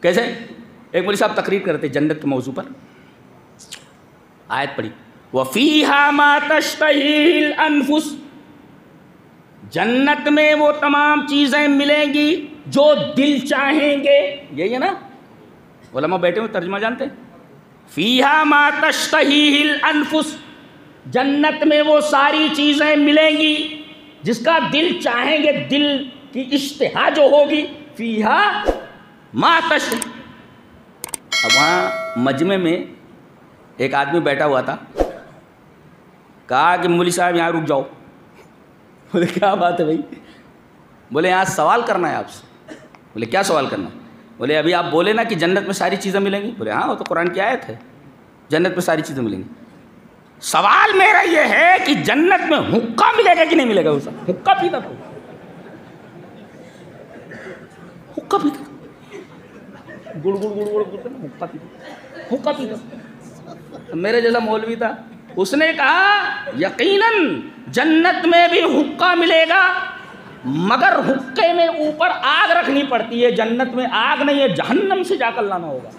کیسے؟ ایک مولوی صاحب تقریر کرتے جنت کے موضوع پر، آیت پڑھی وَفِيهَا مَا تَشْتَهِي الْأَنفُسُ، جنت میں وہ تمام چیزیں ملیں گی جو دل چاہیں گے. یہی ہے نا؟ علماء بیٹھے ہوئے ترجمہ جانتے ہیں. فِيهَا مَا تَشْتَهِي الْأَنفُسُ، جنت میں وہ ساری چیزیں ملیں گی جس کا دل چاہیں گے، دل کی اشتہا جو ہوگی. فِيهَا مَا تَشْتَهِي. اب وہاں مجمع میں ایک آدمی بیٹھا ہوا تھا، کہا کہ مولوی صاحب یہاں رک جاؤ. بولے کیا بات ہے بھائی؟ بولے یہاں سوال کرنا ہے آپ سے. بولے کیا سوال کرنا ہے؟ بولے ابھی آپ بولے نا کہ جنت میں ساری چیزیں ملیں گی. بولے ہاں وہ تو قرآن کی آیت ہے، جنت میں ساری چیزیں ملیں گی. سوال میرا یہ ہے کہ جنت میں حقہ ملے گا کہ نہیں ملے گا؟ اسے حقہ پیتا تھا، حقہ پیتا، گڑ گڑ گڑ گڑ حقہ پیتا، حقہ پیتا. میرے جیسا مولوی تھا، اس نے کہا یقیناً جنت میں بھی حقہ ملے گا، مگر حقے میں اوپر آگ رکھنی پڑتی ہے. جنت میں آگ نہیں ہے، جہنم سے جا کر لانا ہوگا.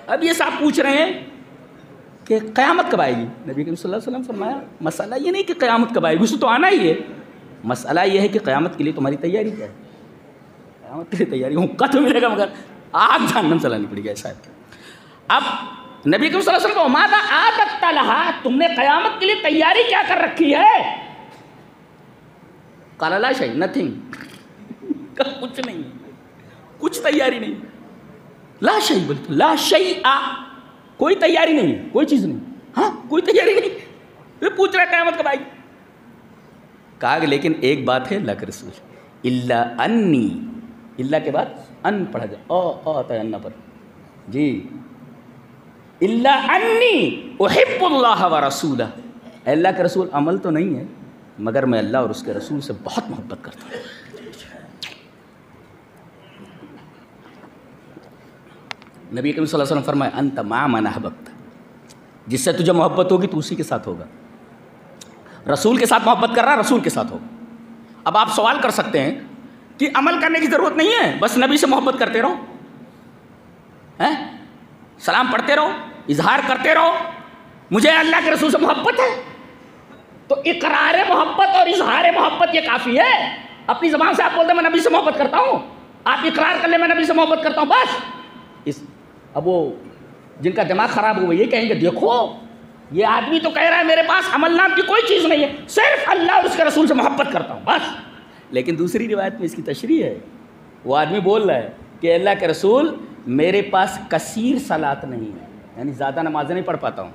اب یہ صاحب پوچھ رہے ہیں کہ قیامت کب آئے گی؟ نبی کریم صلی اللہ علیہ وسلم فرمایا مسئلہ یہ نہیں کہ قیامت کب آئے گی، اسے تو آنا ہی ہے. مسئلہ یہ ہے کہ قیامت کے لیے تمہاری تیاری کیا ہے. قیامت کے لیے تیاری حقہ تو ملے گا مگر آگ جہنم سے لانی پڑے گی. ایسا ہے. اب نبی کریم صلی اللہ علیہ وسلم کو ماذا اعددت لہا، تم نے قیامت کے لیے تیاری کیا کر رکھی ہے؟ قال لا شیء، نتھنگ، کچھ نہیں، کچھ تیاری نہیں. لا شیء، بولتے لا شیء، کوئی تیاری نہیں، کوئی چیز نہیں. ہاں کوئی تیاری نہیں. پھر پوچھ رہا قیامت کب آئے گی؟ کہا کہ لیکن ایک بات ہے اللہ کے رسول، الا انی، اللہ کے بعد ان پڑھا جائے، او آتا ہے انا پر جی، الا انی احب اللہ ورسولہ، اللہ کے رسول عمل تو نہیں ہے مگر میں اللہ اور اس کے رسول سے بہت محبت کرتا ہوں. نبی کریم صلی اللہ علیہ وسلم فرمائے انت مع من احببت، جس سے تجھے محبت ہوگی تو اسی کے ساتھ ہوگا. رسول کے ساتھ محبت کر رہا، رسول کے ساتھ ہوگا. اب آپ سوال کر سکتے ہیں کہ عمل کرنے کی ضرورت نہیں ہے، بس نبی سے محبت کرتے رہو، سلام پڑھتے رہو، اظہار کرتے رہو مجھے اللہ کے رسول سے محبت ہے. تو اقرار محبت اور اظہار محبت یہ کافی ہے. اپنی زبان سے آپ بولتے ہیں میں نبی سے محبت کرتا ہوں، آپ اقرار کر لیں میں نبی سے محبت کرتا ہوں، بس. اب وہ جن کا دماغ خراب ہوا یہ کہیں گے دیکھو یہ آدمی تو کہہ رہا ہے میرے پاس عمل نام کی کوئی چیز نہیں ہے، صرف اللہ اور اس کے رسول سے محبت کرتا ہوں بس. لیکن دوسری روایت میں اس کی تشریح ہے، وہ آدمی بول رہا ہے کہ اللہ کے رسول میرے پاس کثیر صلاۃ نہیں ہے، یعنی زیادہ نمازیں نہیں پڑھ پاتا ہوں،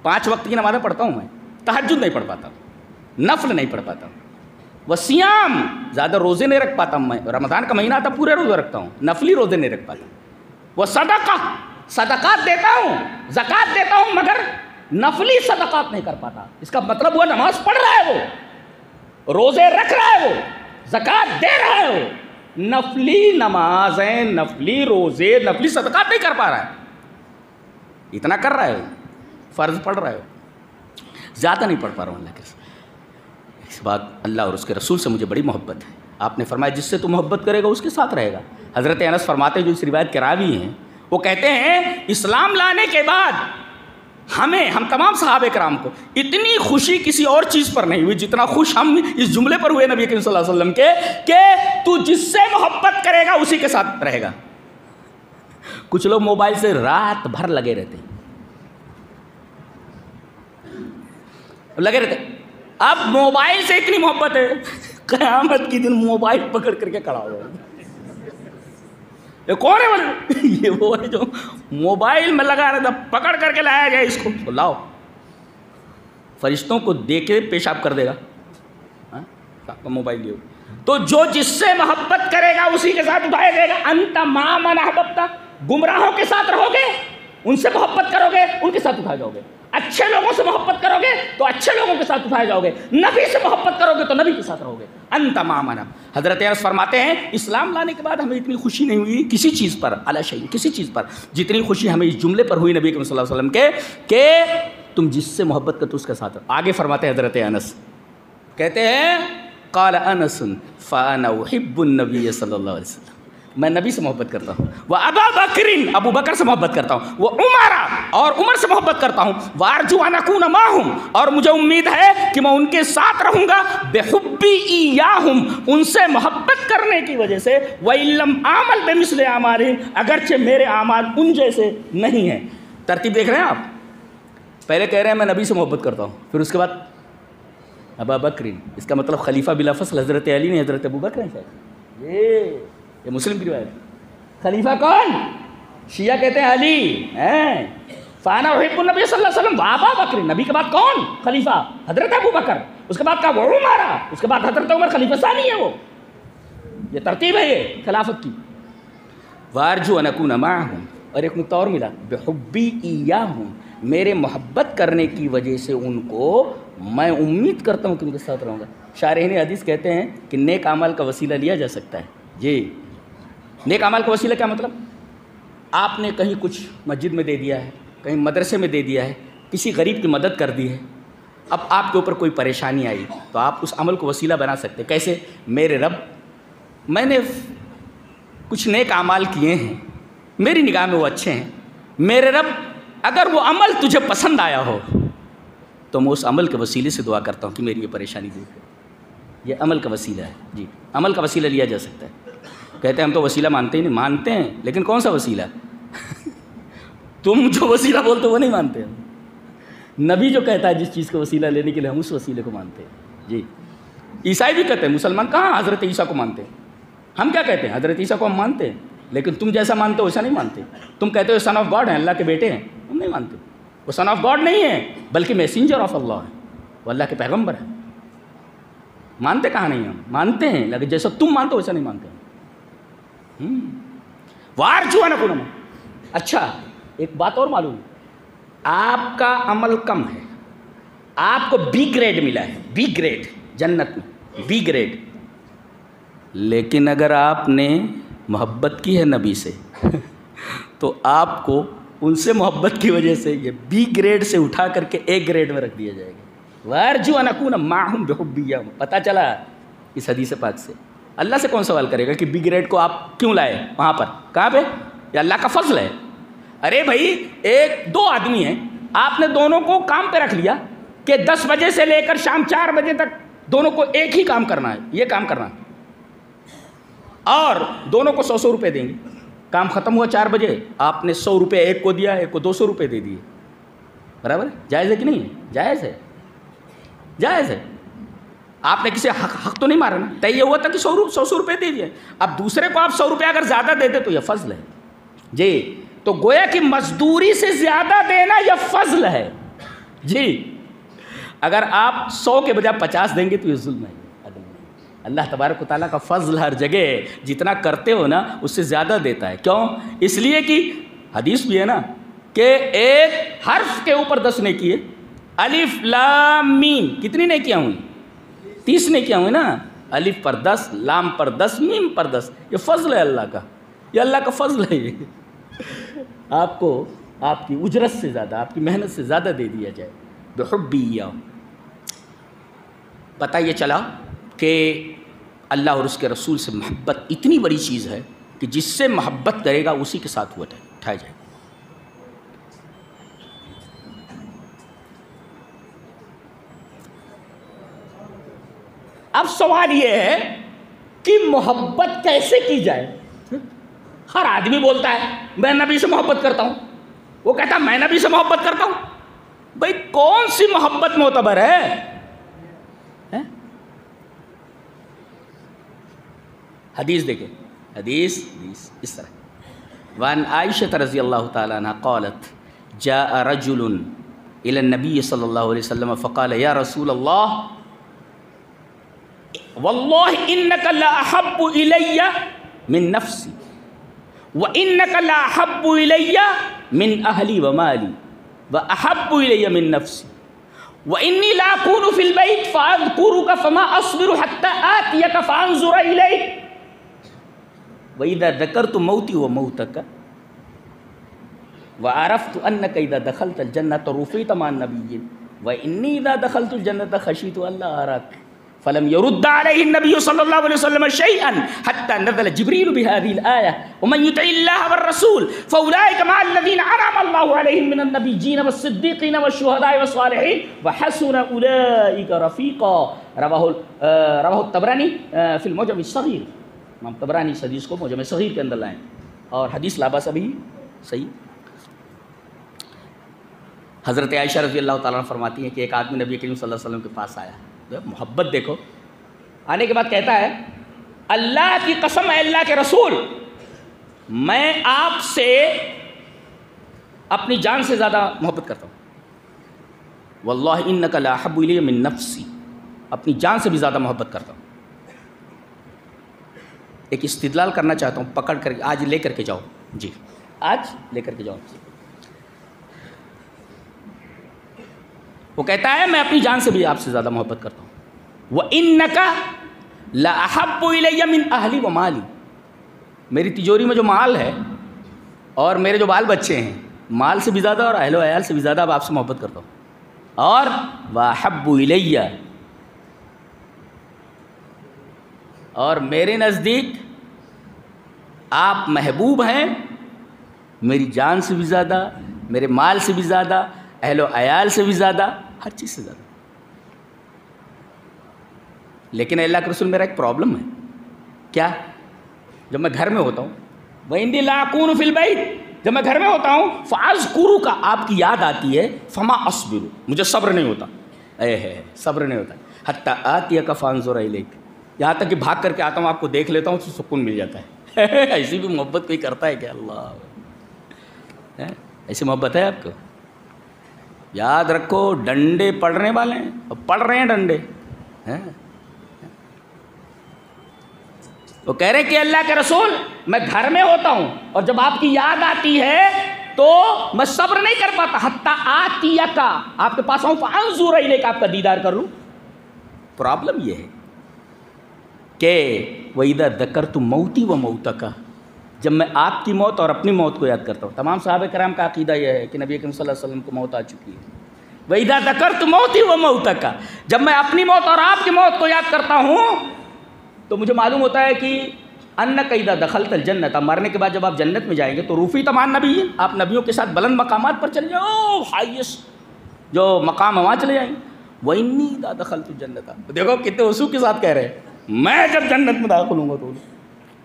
5 وقت کی نمازیں پڑھتا ہوں میں، تہجد نہیں پڑھ پاتا ہوں، نفل نہیں پڑھ پاتا ہوں، وصیام زیادہ روزے نہیں رکھ پاتا ہوں میں، رمضان کا مہینہ آتا پورے روزے رکھتا ہوں، نفلی روزے نہیں رکھ پاتا. وہ صدقہ، صدقات دیتا ہوں، زکوٰۃ دیتا ہوں مگر نفلی صدقات نہیں کر پاتا. اس کا مطلب وہ نماز پڑھ رہا ہے، وہ روزے رکھ رہا ہے، وہ زکوٰۃ دے رہا ہے، وہ نفلی نمازیں، نفلی روزے، نفلی صدقات نہیں کر پا رہا ہے. اتنا کر رہا ہے، فرض پڑھ رہا ہے، زیادہ نہیں پڑھ پا رہا ہوں اللہ کے رسول. اس بات اللہ اور اس کے رسول سے مجھے بڑی محبت ہے. آپ نے فرمایا جس سے تو محبت کرے گا اس کے ساتھ رہے گا. حضرت انس فرماتے ہیں جو اس روایت کے راوی ہیں، وہ کہتے ہیں اسلام لانے کے بعد ہم تمام صحابہ کرام کو اتنی خوشی کسی اور چیز پر نہیں ہوئی جتنا خوش ہم اس جملے پر ہوئے نبی کریم صلی اللہ علیہ وسلم کے کہ تو جس سے محبت کرے گا اسی کے ساتھ رہے گا. کچھ لوگ موبائل سے رات بھر لگے رہتے. اب موبائل سے اتنی محبت ہے قیامت کی دن موبائل پکڑ کر کے کھڑا ہوا. یہ کون ہے؟ یہ وہ ہے جو موبائل میں لگا رہا تھا، پکڑ کر کے لایا گیا اس کو، لاؤ. فرشتوں کو دے کے پیشاب کر دے گا موبائل لیے. تو جو جس سے محبت کرے گا اسی کے ساتھ اٹھایا جائے گا. انت مع من احببت، گمراہوں کے ساتھ رہو گے ان سے محبت کرو گے ان کے ساتھ اٹھائے جاؤ گے. اچھے لوگوں سے محبت کرو گے تو اچھے لوگوں کے ساتھ اٹھائے جاؤ گے. نبی سے محبت کرو گے تو نبی کے ساتھ رہو گے. انت مع من. حضرت انس فرماتے ہیں اسلام لانے کے بعد ہمیں اتنی خوشی نہیں ہوئی کسی چیز پر، علی شیء، کسی چیز پر، جتنی خوشی ہمیں اس جملے پر ہوئی نبی کریم صلی اللہ علیہ وسلم کے کہ تم جس سے محبت کرتے اس کے ساتھ رہو۔ آگے فرماتے ہیں حضرت انس، کہتے ہیں قال انس فانا احب النبی صلی اللہ علیہ وسلم، میں نبی سے محبت کرتا ہوں، وہ ابا بکر، ابو بکر سے محبت کرتا ہوں، وہ عمر، اور عمر سے محبت کرتا ہوں، وارجو ان اکون معہم، اور مجھے امید ہے کہ میں ان کے ساتھ رہوں گا، بحبی ایاہم، ان سے محبت کرنے کی وجہ سے، وَإِن لَّمْ أَعْمَلْ بِمِثْلِ أَعْمَالِهِمْ، اگرچہ میرے اعمال ان جیسے نہیں ہیں۔ ترتیب دیکھ رہے ہیں آپ، پہلے کہہ رہے ہیں میں نبی سے محبت کرتا ہوں، پھر اس کے بعد ابا بکر، اس کا مطلب خلیفہ بلا فصل حضرت علی نہیں، حضرت ابو بکر ہیں شاید، یہ مسلم کی روایت۔ خلیفہ کون؟ شیعہ کہتے ہیں علی، فانا احب النبی صلی اللہ علیہ وسلم وابا بکر، نبی کے بعد کون خلیفہ؟ حضرت ابو بکر، اس کے بعد کہا وہ عمر، اس کے بعد حضرت عمر خلیفہ ثانی ہے وہ، یہ ترتیب ہے یہ خلافت کی۔ وارجو ان اکون معہم، اور ایک نقطہ اور ملا، بحبی ایاہم، میرے محبت کرنے کی وجہ سے ان کو میں امید کرتا ہوں کہ ان کے ساتھ رہوں گا۔ شارحین حدیث کہتے ہیں کہ نیک اعمال کا وسیلہ لیا جا سکتا ہے۔ جی، نیک اعمال کا وسیلہ کیا مطلب؟ آپ نے کہیں کچھ مسجد میں دے دیا ہے، کہیں مدرسے میں دے دیا ہے، کسی غریب کی مدد کر دی ہے، اب آپ کے اوپر کوئی پریشانی آئی تو آپ اس عمل کو وسیلہ بنا سکتے ہیں۔ کیسے؟ میرے رب، میں نے کچھ نیک اعمال کیے ہیں، میری نگاہ میں وہ اچھے ہیں، میرے رب اگر وہ عمل تجھے پسند آیا ہو تو میں اس عمل کے وسیلے سے دعا کرتا ہوں کہ میری یہ پریشانی دور کرے۔ یہ عمل کا وسیلہ ہے۔ جی، عمل کا وسیلہ لیا جا سکتا ہے۔ کہتے ہیں ہم تو وسیلہ مانتے ہی نہیں، مانتے ہیں لیکن کون سا وسیلہ؟ تم جو وسیلہ بولتے وہ نہیں مانتے ہیں۔ نبی جو کہتا ہے جس چیز کا وسیلہ لینے کے لیے ہم اس وسیلے کو مانتے ہیں۔ جی، عیسائی بھی کہتے ہیں، مسلمان کہاں حضرت عیسیٰ کو مانتے ہیں؟ ہم کیا کہتے ہیں؟ حضرت عیسیٰ کو ہم مانتے ہیں، لیکن تم جیسا مانتے ہو ویسا نہیں مانتے۔ تم کہتے ہو سن آف گاڈ ہیں، اللہ کے بیٹے ہیں، ہم نہیں مانتے۔ وہ سن آف گاڈ نہیں ہے بلکہ میسنجر آف اللہ ہے، وہ اللہ کے پیغمبر ہے۔ مانتے کہاں نہیں ہم؟ مانتے ہیں لیکن جیسا تم مانتے ہو ویسا نہیں مانتے۔ وارجو ان اکون معہم۔ اچھا، ایک بات اور معلوم، آپ کا عمل کم ہے، آپ کو بی گریڈ ملا ہے، بی گریڈ جنت میں، بی گریڈ، لیکن اگر آپ نے محبت کی ہے نبی سے تو آپ کو ان سے محبت کی وجہ سے یہ بی گریڈ سے اٹھا کر کے اے گریڈ میں رکھ دیا جائے گا۔ وارجو ان اکون معہم بحبی ایاہم۔ پتہ چلا اس حدیث پاک سے اللہ سے کون سوال کرے گا کہ بی گریڈ کو آپ کیوں لائے وہاں پر؟ کہاں پہ؟ یہ اللہ کا فضل ہے۔ ارے بھائی، ایک دو آدمی ہیں، آپ نے دونوں کو کام پہ رکھ لیا کہ 10 بجے سے لے کر شام 4 بجے تک دونوں کو ایک ہی کام کرنا ہے، یہ کام کرنا ہے، اور دونوں کو 100 روپے دیں گے۔ کام ختم ہوا 4 بجے، آپ نے 100 روپے ایک کو دیا، ایک کو 200 روپے دے دیے، برابر ہے؟ جائز ہے کہ نہیں؟ جائز ہے، جائز ہے۔ آپ نے کسی حق تو نہیں مارا نا، طے یہ ہوا تھا کہ 100 روپے دے دیے، اب دوسرے کو آپ 100 روپے اگر زیادہ دے دے تو یہ فضل ہے۔ جی، تو گویا کہ مزدوری سے زیادہ دینا یہ فضل ہے۔ جی، اگر آپ 100 کے بجائے 50 دیں گے تو یہ ظلم ہے۔ اللہ تبارک و تعالیٰ کا فضل ہر جگہ جتنا کرتے ہو نا اس سے زیادہ دیتا ہے۔ کیوں؟ اس لیے کہ حدیث بھی ہے نا کہ ایک حرف کے اوپر 10 نیکی ہے۔ الف لام میم، کتنی نیکیاں ہوئی؟ 30 نیکیاں ہوئی نا۔ الف پر 10، لام پر 10، میم پر 10، یہ فضل ہے اللہ کا، یہ اللہ کا فضل ہے۔ یہ آپ کو آپ کی اجرت سے زیادہ، آپ کی محنت سے زیادہ دے دیا جائے۔ بحبی ایاہم۔ پتہ یہ چلا کہ اللہ اور اس کے رسول سے محبت اتنی بڑی چیز ہے کہ جس سے محبت کرے گا اسی کے ساتھ وہ اٹھایا جائے گا۔ اب سوال یہ ہے کہ محبت کیسے کی جائے؟ ہر آدمی بولتا ہے میں نبی سے محبت کرتا ہوں، وہ کہتا ہے میں نبی سے محبت کرتا ہوں۔ بھائی کون سی محبت معتبر ہے؟ حدیث دیکھیں، حدیث اس طرح، وان عائشہ رضی اللہ تعالیٰ عنہ قالت جاء رجل الى النبی صلی اللہ علیہ وسلم فقال یا رسول اللہ واللہ انک لا احب الی من نفسی وانک لا احب الی من اہلی ومالی واحب الی من نفسی وانی لا اکون فی البیت فاذکرک فما اصبر حتی آتیک فانظر الیک وَإِذَا ذَكَرْتُ مَوْتِي وَمَوْتَكَ وعرفت انک اذا دخلت الجنۃ رفعت مع النبیین وانی اذا دخلت الجنۃ خشیت الا اراک فلم يرد عليه النبي صلى الله عليه وسلم شيئا حتى نزل جبريل بهذه الآية ومن يطع الله والرسول فأولئك مع الذين أنعم الله عليهم من النبيين والصديقين والشهداء والصالحين وحسن أولئك رفيقا رواه الطبراني في المعجم الصغير. امام طبرانی اس حدیث کو معجم صغیر کے اندر لائیں اور حدیث لا باس بھی صحیح. حضرت عائشہ رضی اللہ تعالیٰ عنہ فرماتی ہیں کہ ایک آدمی نبی کریم صلی اللہ علیہ وسلم کے پاس آیا. محبت دیکھو. آنے کے بعد کہتا ہے اللہ کی قسم ہے اللہ کے رسول میں آپ سے اپنی جان سے زیادہ محبت کرتا ہوں. واللہ انک لاحب الی من نفسی اپنی جان سے بھی زیادہ محبت کرتا ہوں. ایک استدلال کرنا چاہتا ہوں پکڑ کر آج لے کر کے جاؤ. جی آج لے کر کے جاؤ. وہ کہتا ہے میں اپنی جان سے بھی آپ سے زیادہ محبت کرتا ہوں. وَإِنَّكَ لَأَحَبُّ إِلَيَّ مِنْ أَهْلِي وَمَالِي میری تجوری میں جو مال ہے اور میرے جو بال بچے ہیں مال سے بھی زیادہ اور اہل و عیال سے بھی زیادہ اب آپ سے محبت کرتا ہوں. اور وَأَحَبُّ إِلَيَّ اور میرے نزدیک آپ محبوب ہیں میری جان سے بھی زیادہ میرے مال سے بھی زیادہ اہل و عیال سے بھی زیادہ ہر چیز سے زیادہ. لیکن اللہ کے رسول میرا ایک پرابلم ہے. کیا؟ جب میں گھر میں ہوتا ہوں وَإِنِّي لَا أَكُونُ فِي الْبَيْتِ جب میں گھر میں ہوتا ہوں فَأَذْكُرُكَ آپ کی یاد آتی ہے فَمَا أَصْبِرُ مجھے صبر نہیں ہوتا. صبر نہیں ہوتا. حَتَّى آتِيَكَ فَأَنظُرَ إِلَيْكَ یہاں تک کہ بھاگ کر کے آتا ہوں آپ کو دیکھ لیتا ہوں تو سکون مل جاتا ہے. ایسی بھی محبت کوئی کرتا ہے کیا؟ اللہ ایسی محبت ہے آپ کو. یاد رکھو ڈنڈے پڑنے والے ہیں اور پڑ رہے ہیں ڈنڈے. وہ کہہ رہے کہ اللہ کے رسول میں گھر میں ہوتا ہوں اور جب آپ کی یاد آتی ہے تو میں صبر نہیں کر پاتا. حتیٰ آتیک آپ کے پاس آؤں فانظر الیک آپ کا دیدار کر لوں. پرابلم یہ ہے کہ وَإِذَا ذَكَرْتُ مَوْتِي وَمَوْتَكَ جب میں آپ کی موت اور اپنی موت کو یاد کرتا ہوں. تمام صحابہ کرام کا عقیدہ یہ ہے کہ نبی کریم صلی اللہ علیہ وسلم کو موت آ چکی ہے. وَإِذَا ذَكَرْتُ مَوْتِي وَمَوْتَكَ جب میں اپنی موت اور آپ کی موت کو یاد کرتا ہوں تو مجھے معلوم ہوتا ہے کہ انک اذا دخلت الجنۃ مرنے کے بعد جب آپ جنت میں جائیں گے تو رفعت مع النبیین آپ نبیوں کے ساتھ بلند مقامات پر چلے جاؤ. ہائیسٹ جو مقام ہے وہاں چلے جائیں گے. وَإِنِّي اذا دخلت الجنۃ دیکھو کتنے وسوخ کے ساتھ کہہ رہے ہیں میں جب جنت میں داخل ہوں گا تو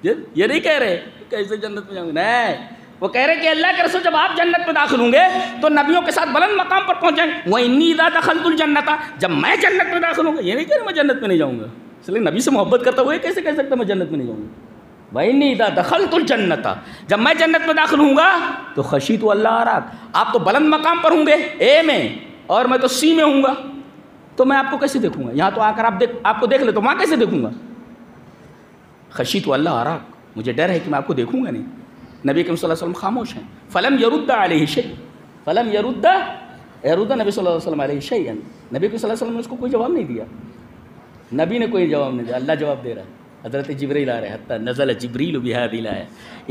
یہ نہیں کہہ رہے کیسے جنت میں جاؤں گے. نہیں وہ کہہ رہے کہ اللہ کے رسول جب آپ جنت میں داخل ہوں گے تو نبیوں کے ساتھ بلند مقام پر پہنچ جائیں گے. وَإِنِّي اذا دخلت الجنۃ جب میں جنت میں داخل ہوں گا یہ نہیں کہہ رہے میں جنت میں نہیں جاؤں گا. اس لیے نبی سے محبت کرتا ہوا کیسے کہہ سکتا میں جنت میں نہیں جاؤں گا. وَإِنِّي اذا دخلت الجنۃ جب میں جنت میں داخل ہوں گا تو خشیت اللہ اراک آپ تو بلند مقام پر ہوں گے اے میں اور میں تو سی میں ہوں گا تو میں آپ کو کیسے دیکھوں گا. یہاں تو آ کر آپ کو دیکھ لے تو وہاں کیسے دیکھوں گا. خشیت اللہ اراک مجھے ڈر ہے کہ میں آپ کو دیکھوں گا نہیں. نبی کریم صلی اللہ علیہ وسلم خاموش ہیں. فلم يرد علیہ شیء فلم يرد نبی صلی اللہ علیہ وسلم علیہ شیئا نبی صلی اللہ علیہ وسلم نے اس کو کوئی جواب نہیں دیا. نبی نے کوئی جواب نہیں دیا اللہ جواب دے رہا ہے. حضرت جبریل آ رہے ہیں. حتی نزل جبریل بهذه الآیہ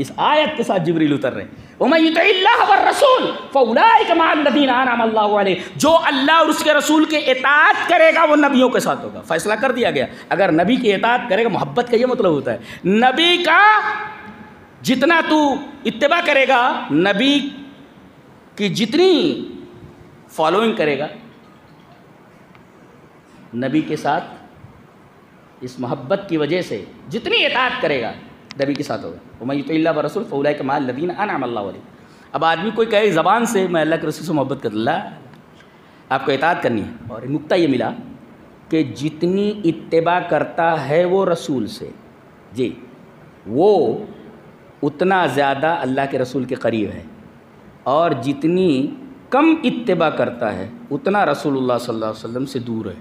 اس آیت کے ساتھ جبریل اتر رہے ہیں. وَمَن يُطِعِ اللَّهَ وَالرَّسُولَ فَأُولَٰئِكَ مَعَ الَّذِينَ أَنْعَمَ اللَّهُ عَلَيْهِمْ جو اللہ اور اس کے رسول کے اطاعت کرے گا وہ نبیوں کے ساتھ ہوگا. فیصلہ کر دیا گیا. اگر نبی کی اطاعت کرے گا محبت کا یہ مطلب ہوتا ہے نبی کا جتنا تو اتباع کرے گا نبی کی جتنی فالوئنگ کرے گا نبی کے ساتھ اس محبت کی وجہ سے جتنی اطاعت کرے گا نبی کے ساتھ ہوگا. وَمَن يُطِعِ اللَّهَ وَالرَّسُولَ فَأُولَٰئِكَ مَعَ الَّذِينَ أَنْعَمَ اللَّهُ عَلَيْهِمْ. اب آدمی کوئی کہے زبان سے میں اللہ کے رسول سے محبت کرتا اللہ آپ کو اطاعت کرنی ہے. اور نقطہ یہ ملا کہ جتنی اتباع کرتا ہے وہ رسول سے جی وہ اتنا زیادہ اللہ کے رسول کے قریب ہے اور جتنی کم اتباع کرتا ہے اتنا رسول اللہ صلی اللہ علیہ وسلم سے دور ہے.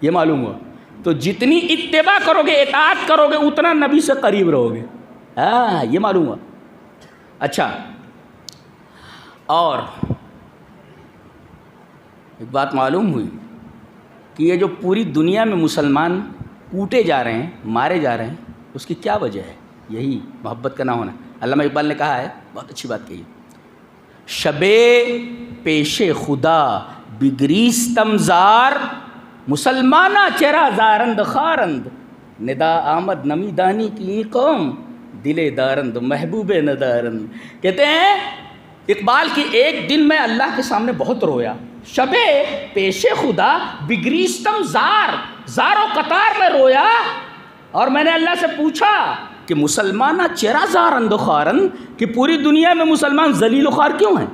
یہ معلوم ہوا. تو جتنی اتباع کرو گے اطاعت کرو گے اتنا نبی سے قریب رہو گے. یہ معلوم ہوا. اچھا اور ایک بات معلوم ہوئی کہ یہ جو پوری دنیا میں مسلمان کوٹے جا رہے ہیں مارے جا رہے ہیں اس کی کیا وجہ ہے. یہی محبت کا نہ ہونا. علامہ اقبال نے کہا ہے بہت اچھی بات کہی شب پیش خدا بگریستم زار، مسلمانہ چرا زارند خارند، ندا آمد نمی دانی کی قوم، دل دارند محبوب ندارند۔ کہتے ہیں اقبال کی ایک دن میں اللہ کے سامنے بہت رویا، شب پیش خدا بگریستم زار، زار و قطار میں رویا، اور میں نے اللہ سے پوچھا کہ مسلمانہ چرا زارند و خارند، کہ پوری دنیا میں مسلمان ذلیل و خوار کیوں ہیں؟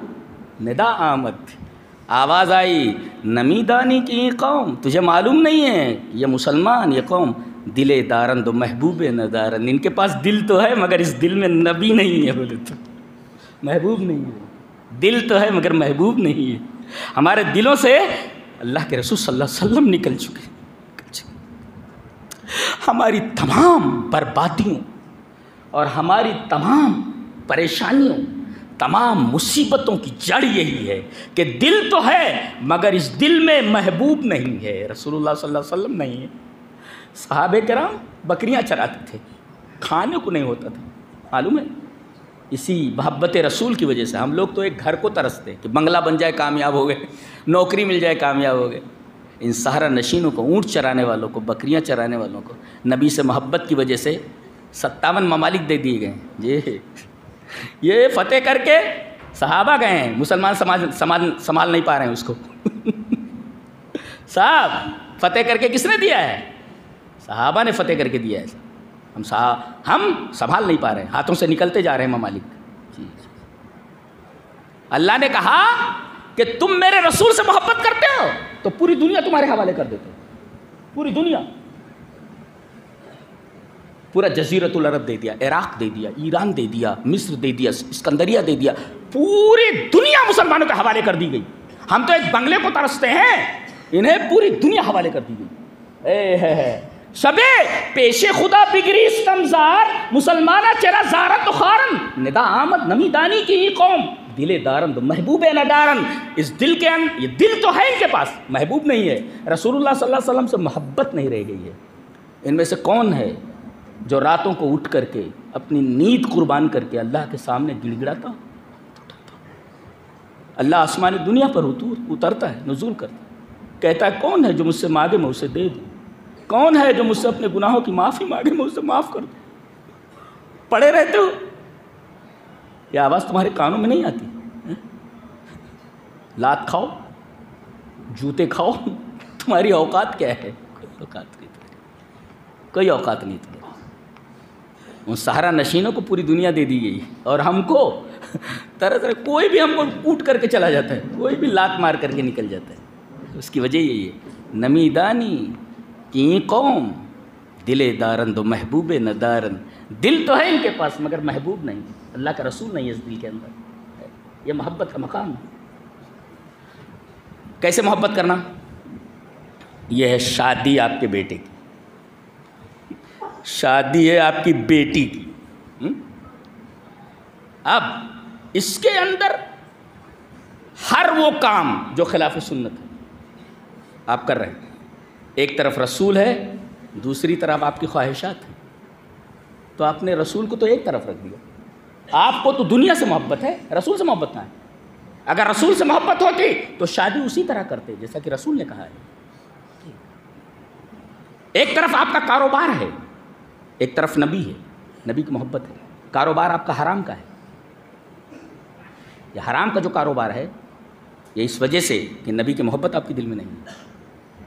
ندا آمد، آواز آئی، نمی دانی کی یہ قوم، تجھے معلوم نہیں ہے یہ مسلمان، یہ قوم دل دارند و محبوب ندارند، ان کے پاس دل تو ہے مگر اس دل میں نبی نہیں ہے، بولے تو محبوب نہیں ہے، دل تو ہے مگر محبوب نہیں ہے۔ ہمارے دلوں سے اللہ کے رسول صلی اللہ علیہ وسلم نکل چکے، ہماری تمام بربادیوں اور ہماری تمام پریشانیوں، تمام مصیبتوں کی جڑ یہی ہے کہ دل تو ہے مگر اس دل میں محبوب نہیں ہے، رسول اللہ صلی اللہ علیہ وسلم نہیں ہے۔ صحابہ کرام بکریاں چراتے تھے، کھانے کو نہیں ہوتا تھا، معلوم ہے؟ اسی محبت رسول کی وجہ سے ہم لوگ تو ایک گھر کو ترستے کہ بنگلہ بن جائے کامیاب ہو گئے، نوکری مل جائے کامیاب ہو گئے۔ ان صحرا نشینوں کو، اونٹ چرانے والوں کو، بکریاں چرانے والوں کو نبی سے محبت کی وجہ سے 57 ممالک دے دیے گئے ہیں۔ یہ فتح کر کے صحابہ گئے ہیں، مسلمان سنبھال نہیں پا رہے ہیں اس کو۔ صاحب فتح کر کے کس نے دیا ہے؟ صحابہ نے فتح کر کے دیا ہے، ہم سنبھال نہیں پا رہے ہیں، ہاتھوں سے نکلتے جا رہے ہیں ممالک۔ اللہ نے کہا کہ تم میرے رسول سے محبت کرتے ہو تو پوری دنیا تمہارے حوالے کر دیتے ہو، پوری دنیا، پورا جزیرۃ العرب دے دیا، عراق دے دیا، ایران دے دیا، مصر دے دیا، اسکندریہ دے دیا، پوری دنیا مسلمانوں کے حوالے کر دی گئی۔ ہم تو ایک بنگلے کو ترستے ہیں، انہیں پوری دنیا حوالے کر دی گئی۔ شب پیش خدا بگریستم زار، مسلمانہ چرا زارت و خارن، ندا آمد نمی دانی کی قوم، دل دارند محبوب ندارند۔ اس دل کے یہ دل تو ہے ان کے پاس، محبوب نہیں ہے، رسول اللہ صلی اللہ علیہ وسلم سے محبت نہیں رہ گئی ہے۔ ان میں سے کون ہے جو راتوں کو اٹھ کر کے اپنی نیند قربان کر کے اللہ کے سامنے گڑ گڑاتا؟ اللہ آسمان دنیا پر اترتا ہے، نزول کرتا ہے، کہتا ہے کون ہے جو مجھ سے مانگے میں اسے دے دوں، کون ہے جو مجھ سے اپنے گناہوں کی معافی مانگے میں اسے معاف کر دوں۔ پڑے رہتے ہو، یہ آواز تمہارے کانوں میں نہیں آتی؟ لات کھاؤ، جوتے کھاؤ، تمہاری اوقات کیا ہے؟ کوئی اوقات نہیں، کوئی اوقات نہیں تمہیں۔ ان صحرا نشینوں کو پوری دنیا دے دی گئی، اور ہم کو طرح طرح کوئی بھی ہم کو کوٹ کر کے چلا جاتا ہے، کوئی بھی لات مار کر کے نکل جاتا ہے۔ اس کی وجہ یہی ہے، نمی دانی کی قوم، دل دارند و محبوب ندارند، دل تو ہے ان کے پاس مگر محبوب نہیں، اللہ کا رسول نہیں ہے اس دل کے اندر۔ یہ محبت کا مقام ہے۔ کیسے محبت کرنا؟ یہ ہے شادی آپ کے بیٹے کی، شادی ہے آپ کی بیٹی کی۔ اب اس کے اندر ہر وہ کام جو خلاف سنت ہے آپ کر رہے ہیں، ایک طرف رسول ہے، دوسری طرف آپ کی خواہشات ہیں، تو آپ نے رسول کو تو ایک طرف رکھ دیا۔ آپ کو تو دنیا سے محبت ہے، رسول سے محبت نہ ہے۔ اگر رسول سے محبت ہوتی تو شادی اسی طرح کرتے جیسا کہ رسول نے کہا ہے۔ ایک طرف آپ کا کاروبار ہے، ایک طرف نبی ہے، نبی کی محبت ہے۔ کاروبار آپ کا حرام کا ہے، یہ حرام کا جو کاروبار ہے یہ اس وجہ سے کہ نبی کی محبت آپ کے دل میں نہیں ہے۔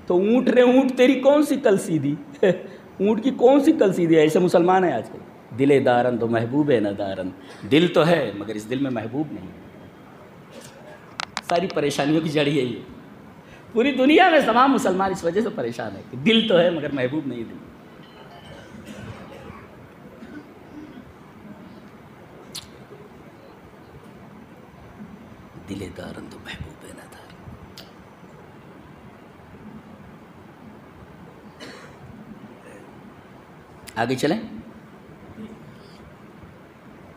تو اونٹ رے اونٹ تیری کون سی کل سیدھی، اونٹ کی کون سی کل سیدھی ہے؟ ایسے مسلمان ہیں آج کل، دل دارند و محبوب ندارند، دل تو ہے مگر اس دل میں محبوب نہیں ہے۔ ساری پریشانیوں کی جڑ یہی ہے، پوری دنیا میں تمام مسلمان اس وجہ سے پریشان ہے کہ دل تو ہے مگر محبوب نہیں دل۔ دل دارند و محبوب ندارند۔ آگے چلیں۔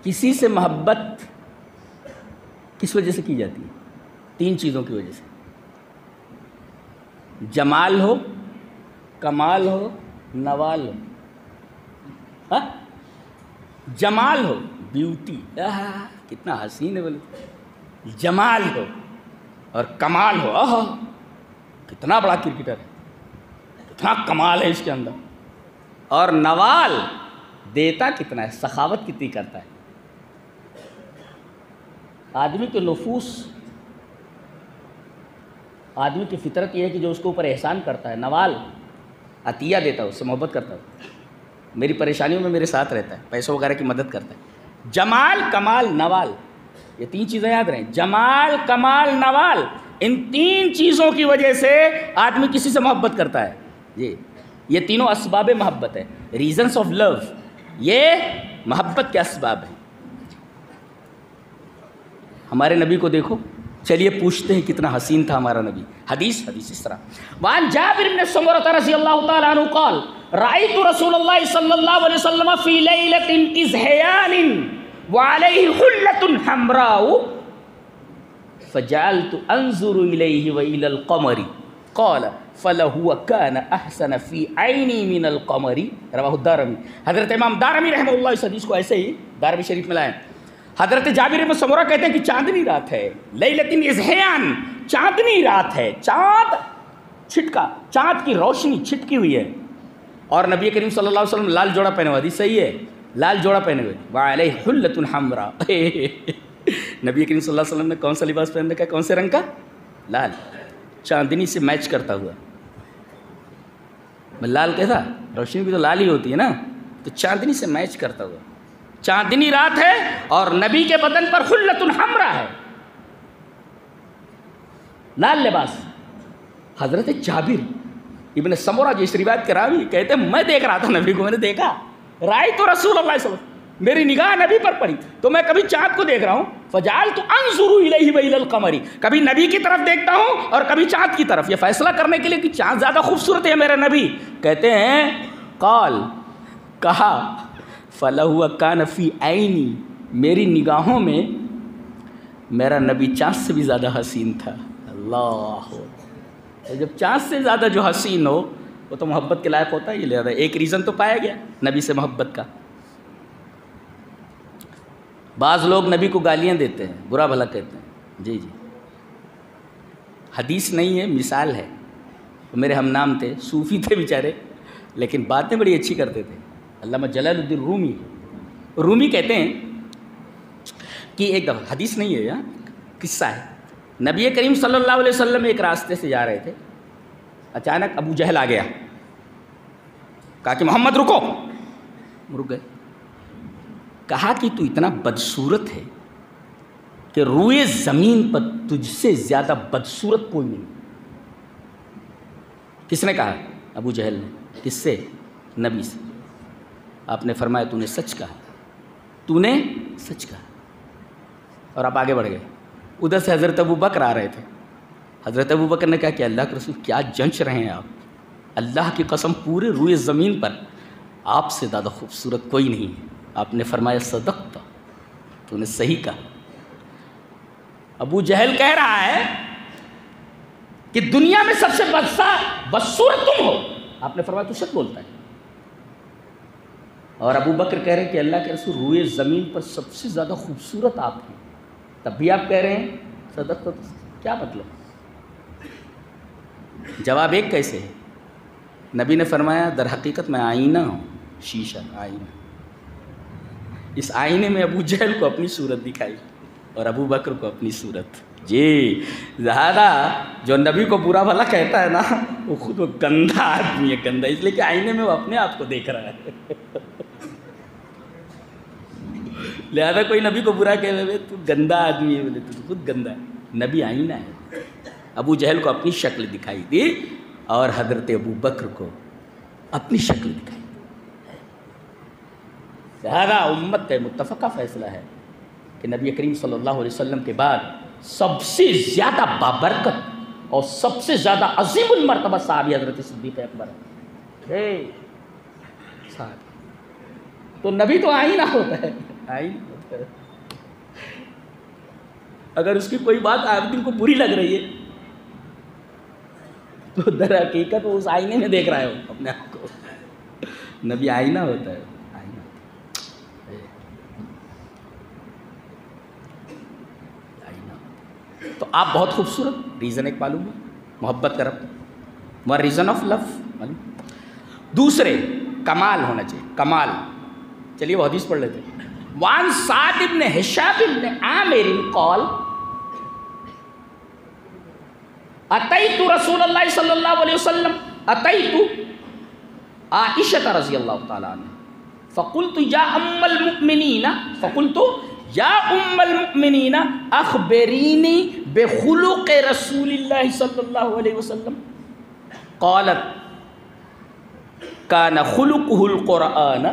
کسی سے محبت کس وجہ سے کی جاتی ہے؟ 3 چیزوں کی وجہ سے، جمال ہو، کمال ہو، نوال ہو۔ ہاں، جمال ہو، بیوٹی، کتنا حسین ہے بولے، جمال ہو اور کمال ہو، آہا کتنا بڑا کرکٹر ہے، کتنا کمال ہے اس کے اندر، اور نوال دیتا کتنا ہے، سخاوت کتنی کرتا ہے۔ آدمی کے نفوس، آدمی کی فطرت یہ ہے کہ جو اس کے اوپر احسان کرتا ہے، نوال عطیہ دیتا ہے، اس سے محبت کرتا ہے، میری پریشانیوں میں میرے ساتھ رہتا ہے، پیسوں وغیرہ کی مدد کرتا ہے۔ جمال، کمال، نوال، یہ تین چیزیں یاد رہیں، جمال، کمال، نوال، ان تین چیزوں کی وجہ سے آدمی کسی سے محبت کرتا ہے۔ یہ تینوں اسباب محبت ہے، ریزنس آف لو، یہ محبت کے اسباب ہیں۔ ہمارے نبی کو دیکھو، چلیے پوچھتے ہیں کتنا حسین تھا ہمارا نبی۔ حدیث اس طرح، وعن جابر بن سمرة رضی اللہ تعالی عنہ قال رأيت رسول اللہ صلی اللہ علیہ وسلم فی لیلة ازہیان وعلیہ حلة حمراء فجعلت انظر الیہ وإلی القمر قال فلہو کان احسن فی عینی من القمر رواہ الدارمی۔ حضرت امام دارمی رحمہ اللہ اس حدیث کو ایسے ہی دارمی شریف میں لائیں۔ حضرت جابر بن سمرہ کہتے ہیں کہ چاندنی رات ہے، لیلۃ ازہیان، چاندنی رات ہے، چاند چھٹکا، چاند کی روشنی چھٹکی ہوئی ہے، اور نبی کریم صلی اللہ علیہ وسلم لال جوڑا پہنے ہوئے، حدیث صحیح ہے، لال جوڑا پہنے ہوئے، وعلیہ حلۃ حمراء، نبی کریم صلی اللہ علیہ وسلم نے کون سا لباس پہن رکھا ہے، کون سے رنگ کا؟ لال، چاندنی سے میچ کرتا ہوا۔ لال کیسا؟ روشنی بھی تو لال ہی ہوتی ہے نا، تو چاندنی سے میچ کرتا ہوا، چاندنی رات ہے اور نبی کے بدن پر حلۃ حمراء ہے، لال لباس۔ حضرت جابر ابن سمرہ جو اس روایت کے راوی کہتے ہیں میں دیکھ رہا تھا نبی کو، میں نے دیکھا، رأیت رسول اللہ صلی اللہ علیہ وسلم، میری نگاہ نبی پر پڑی تو میں کبھی چاند کو دیکھ رہا ہوں، فجعلت انظر الیہ وإلی القمر، کبھی نبی کی طرف دیکھتا ہوں اور کبھی چاند کی طرف، یہ فیصلہ کرنے کے لیے کہ چاند زیادہ خوبصورت ہے میرے نبی۔ کہتے ہیں قال، کہا، فلہو کان فی عینی، میری نگاہوں میں میرا نبی چاند سے بھی زیادہ حسین تھا۔ اللہ، جب چاند سے زیادہ جو حسین ہو وہ تو محبت کے لائق ہوتا ہے، یہ لہذا ایک ریزن تو پایا گیا نبی سے محبت کا۔ بعض لوگ نبی کو گالیاں دیتے ہیں، برا بھلا کہتے ہیں، جی حدیث نہیں ہے، مثال ہے۔ میرے ہم نام تھے، صوفی تھے بیچارے، لیکن باتیں بڑی اچھی کرتے تھے، علامہ جلال الدین رومی کہتے ہیں کہ ایک دفعہ، حدیث نہیں ہے یہاں، قصہ ہے، نبی کریم صلی اللہ علیہ وسلم ایک راستے سے جا رہے تھے، اچانک ابو جہل آ گیا، کہا کہ محمد رکو، رک گئے، کہا کہ تو اتنا بدصورت ہے کہ روئے زمین پر تجھ سے زیادہ بدصورت کوئی نہیں۔ کس نے کہا؟ ابو جہل نے۔ کس سے؟ نبی سے۔ آپ نے فرمایا تو نے سچ کہا، تو نے سچ کہا، اور آپ آگے بڑھ گئے۔ ادھر سے حضرت ابو بکر آ رہے تھے، حضرت ابو بکر نے کہا کہ اللہ کے رسول کیا جنچ رہے ہیں آپ، اللہ کی قسم پورے روئے زمین پر آپ سے زیادہ خوبصورت کوئی نہیں ہے۔ آپ نے فرمایا صدقت، تو نے صحیح کہا۔ ابو جہل کہہ رہا ہے کہ دنیا میں سب سے بدصورت تم ہو، آپ نے فرمایا تو سچ بولتا ہے۔ اور ابو بکر کہہ رہے ہیں کہ اللہ کے رسول روئے زمین پر سب سے زیادہ خوبصورت آپ ہیں، تب بھی آپ کہہ رہے ہیں صدقت، کیا مطلب؟ جواب ایک کیسے ہے؟ نبی نے فرمایا در حقیقت میں آئینہ ہوں، شیشہ، آئینہ۔ اس آئینے میں ابو جہل کو اپنی صورت دکھائی اور ابو بکر کو اپنی صورت۔ جی زیادہ جو نبی کو برا بھلا کہتا ہے نا، وہ خود وہ گندا آدمی ہے، گندا، اس لیے کہ آئینے میں وہ اپنے آپ کو دیکھ رہا ہے۔ لہذا کوئی نبی کو برا کہے ہوئے تو گندا آدمی ہے، بولے تو خود گندا ہے۔ نبی آئینہ ہے۔ ابو جہل کو اپنی شکل دکھائی دی اور حضرت ابو بکر کو اپنی شکل دکھائی۔ لہذا امت کا متفقہ فیصلہ ہے کہ نبی کریم صلی اللہ علیہ وسلم کے بعد سب سے زیادہ بابرکت اور سب سے زیادہ عظیم المرتبہ صحابی حضرت صدیق اکبر ہے۔ تو نبی تو آئینہ ہوتا ہے، آئینہ ہوتا ہے۔ اگر اس کی کوئی بات عابدین کو بری لگ رہی ہے تو در حقیقت وہ اس آئینے میں دیکھ رہا ہے اپنے آپ کو۔ نبی آئینہ ہوتا ہے، آئینہ آئینہ۔ آپ بہت خوبصورت, ریزن ایک معلوم ہے, محبت کا رب, وہ ریزن آف لو معلوم. دوسرے کمال ہونا چاہیے, کمال. چلیے وہ حدیث پڑھ لیتے ہیں. وان سعد ابن ہشام ابن عامر قال اتیت رسول اللہ صلی اللہ علیہ وسلم, اتیت عائشہ رضی اللہ تعالیٰ عنہ فقلت یا ام المؤمنین, فقلت یا ام المؤمنین اخبرینی بخلق رسول اللہ صلی اللہ علیہ وسلم. قالت کان خلقہ القرآن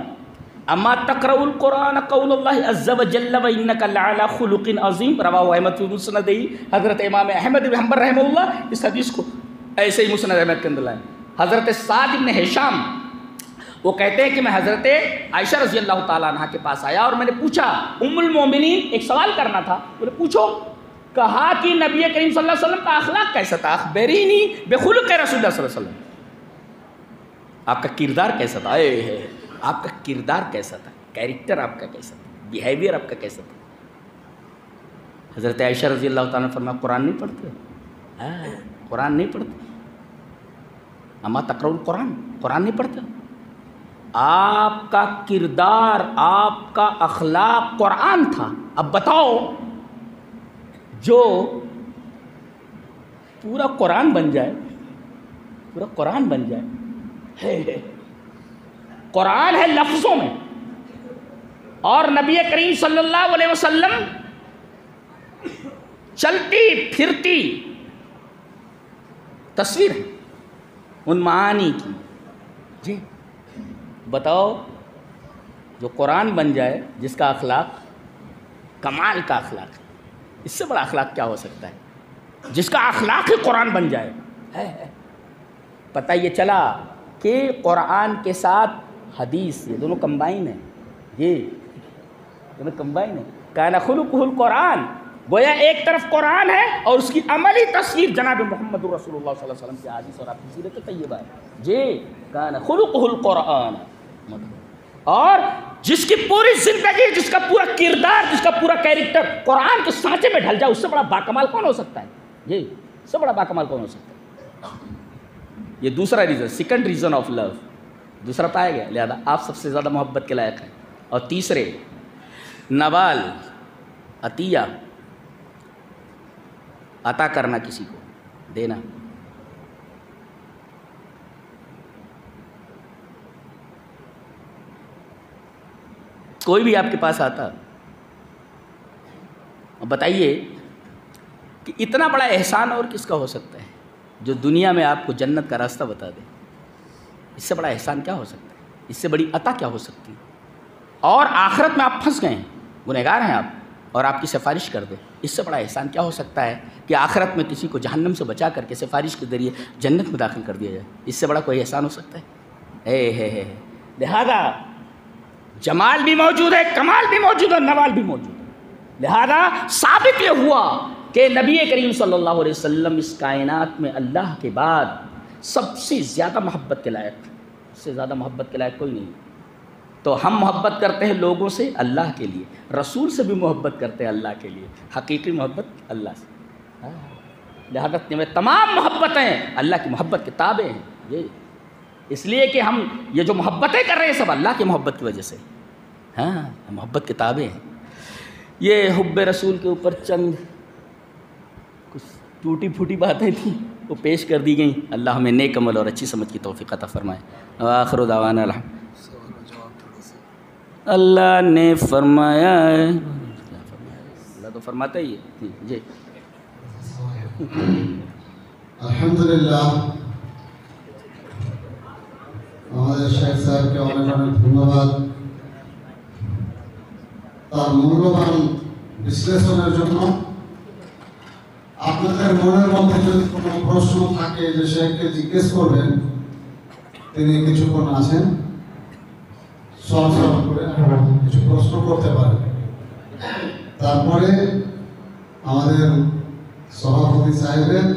اما تقرأ القرآن قول اللہ عز وجل وانک لعلی خلق عظیم. رواہ احمد فی مسندہ. حضرت امام احمد بن حنبل رحمہ اللہ اس حدیث کو ایسے ہی مسند احمد کے اندر لائے. حضرت سعد بن ہشام وہ کہتے ہیں کہ میں حضرت عائشہ رضی اللہ تعالیٰ عنہ کے پاس آیا اور میں نے پوچھا, ام المومنین, ایک سوال کرنا تھا, میں نے پوچھو. کہا کہ نبی کریم صلی اللہ علیہ وسلم کا اخلاق کیسا تھا, اخبرینی بخلق رسول اللہ صلی اللہ علیہ وسلم, آپ کا کردار کیسا تھا, آپ کا کردار کیسا تھا, کیریکٹر آپ کا کیسا تھا, بیہیویئر آپ کا کیسا تھا. حضرت عائشہ رضی اللہ تعالیٰ نے فرمایا قرآن نہیں پڑھتے, قرآن نہیں پڑھتے. اما تقرأ القرآن, قرآن نہیں پڑھتے. آپ کا کردار, آپ کا اخلاق قرآن تھا. اب بتاؤ جو پورا قرآن بن جائے, پورا قرآن بن جائے, قرآن ہے لفظوں میں, اور نبی کریم صلی اللہ علیہ وسلم چلتی پھرتی تصویر ہے ان معانی کی. جی بتاؤ جو قرآن بن جائے, جس کا اخلاق کمال کا اخلاق ہے, اس سے بڑا اخلاق کیا ہو سکتا ہے, جس کا اخلاق ہی قرآن بن جائے. پتہ یہ چلا کہ قرآن کے ساتھ حدیث یہ دونوں کمبائن ہیں, یہ دونوں کمبائن ہیں. کان خلقہ القرآن, گویا ایک طرف قرآن ہے اور اس کی عملی تصویر جناب محمد رسول اللہ صلی اللہ علیہ وسلم کی حدیث اور آپ کی سیرت طیبہ ہے. جی کان خلقہ القرآن, اور جس کی پوری زندگی, جس کا پورا کردار, جس کا پورا کیریکٹر قرآن کے سانچے میں ڈھل جائے, اس سے بڑا باکمال کون ہو سکتا ہے. جی اس سے بڑا باکمال کون ہو سکتا ہے. یہ دوسرا reason, second reason of love, دوسرا پایا گیا, لہذا آپ سب سے زیادہ محبت کے لائق ہیں. اور تیسرے نوال, عطیہ, عطا کرنا, کسی کو دینا. کوئی بھی آپ کے پاس آتا اور بتائیے کہ اتنا بڑا احسان اور کس کا ہو سکتا ہے جو دنیا میں آپ کو جنت کا راستہ بتا دے. اس سے بڑا احسان کیا ہو سکتا ہے, اس سے بڑی عطا کیا ہو سکتی ہے. اور آخرت میں آپ پھنس گئے ہیں, گنہگار ہیں آپ, اور آپ کی سفارش کر دے, اس سے بڑا احسان کیا ہو سکتا ہے کہ آخرت میں کسی کو جہنم سے بچا کر کے سفارش کے ذریعے جنت میں داخل کر دیا جائے. اس سے بڑا کوئی احسان ہو سکتا ہے. لہذا جمال بھی موجود ہے, کمال بھی موجود ہے, نوال بھی موجود ہے. لہذا ثابت یہ ہوا کہ نبی کریم صلی اللہ علیہ وسلم اس کائنات میں اللہ کے بعد سب سے زیادہ محبت کے لائق, اس سے زیادہ محبت کے لائق کوئی نہیں. تو ہم محبت کرتے ہیں لوگوں سے اللہ کے لیے, رسول سے بھی محبت کرتے ہیں اللہ کے لیے, حقیقی محبت اللہ سے. لہذا میں تمام محبتیں اللہ کی محبت کے تابع ہیں. یہ اس لیے کہ ہم یہ جو محبتیں کر رہے ہیں سب اللہ کی محبت کی وجہ سے, محبت کے تابع ہیں. یہ حب رسول کے اوپر چند کچھ ٹوٹی پھوٹی باتیں تھیں, وہ پیش کر دی گئیں. اللہ ہمیں نیک عمل اور اچھی سمجھ کی توفیق عطا فرمائے. آخر دعوانا اللہ نے فرمایا ہے, اللہ تو فرماتا ہی ہے. جی আলহামদুলিল্লাহ আমাদের শেখ সাহেবকে অনেক অনেক ধন্যবাদ তার মূল্যবান বিশ্লেষণের জন্য। আপনাদের মনের মধ্যে যদি কোনো প্রশ্ন থাকে যে শেখকে জিজ্ঞেস করবেন, তিনি কিছুক্ষণ আছেন, সলভ করে কিছু প্রশ্ন করতে পারেন। তারপরে আমাদের সভাপতি সাহেবের